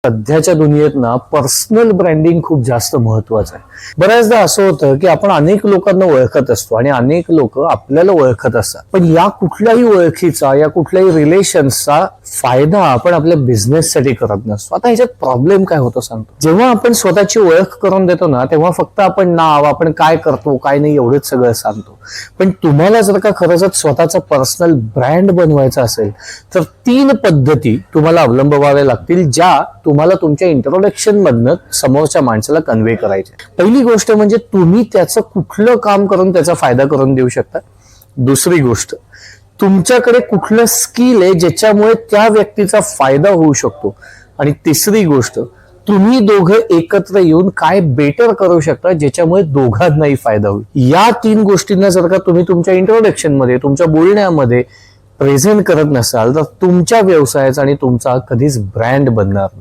सध्याच्या दुनियेत ना पर्सनल ब्रँडिंग खूप जास्त महत्वाचं आहे. बऱ्याचदा असं होतं की आपण अनेक लोकांना ओळखत असतो आणि अनेक लोक आपल्याला ओळखत असतात, पण या कुठल्याही ओळखीचा या कुठल्याही रिलेशन्सचा फायदा आपण आपल्या बिझनेससाठी करत नसतो. आता ह्याच्यात प्रॉब्लेम काय होतो सांगतो. जेव्हा आपण स्वतःची ओळख करून देतो ना, तेव्हा फक्त आपण नाव, आपण काय करतो काय नाही एवढंच सगळं सांगतो. पण तुम्हाला जर का खरंच स्वतःचा पर्सनल ब्रँड बनवायचा असेल तर 3 पद्धती तुम्हाला अवलंबाव्या लागतील, ज्या तुम्हाला तुमच्या इंट्रोडक्शन मधनं समोरच्या माणसाला कन्व्हे करायचे. पहिली गोष्ट म्हणजे तुम्ही त्याचं कुठलं काम करून त्याचा फायदा करून देऊ शकता. दुसरी गोष्ट, तुमच्याकडे कुठलं स्किल आहे ज्याच्यामुळे त्या व्यक्तीचा फायदा होऊ शकतो. आणि तिसरी गोष्ट, तुम्ही दोघं एकत्र येऊन काय बेटर करू शकता ज्याच्यामुळे दोघांनाही फायदा होईल. या 3 गोष्टींना जर का तुम्ही तुमच्या इंट्रोडक्शन मध्ये, तुमच्या बोलण्यामध्ये प्रेझेंट करत नसाल तर तुमच्या व्यवसायाचा आणि तुमचा कधीच ब्रँड बनणार नाही.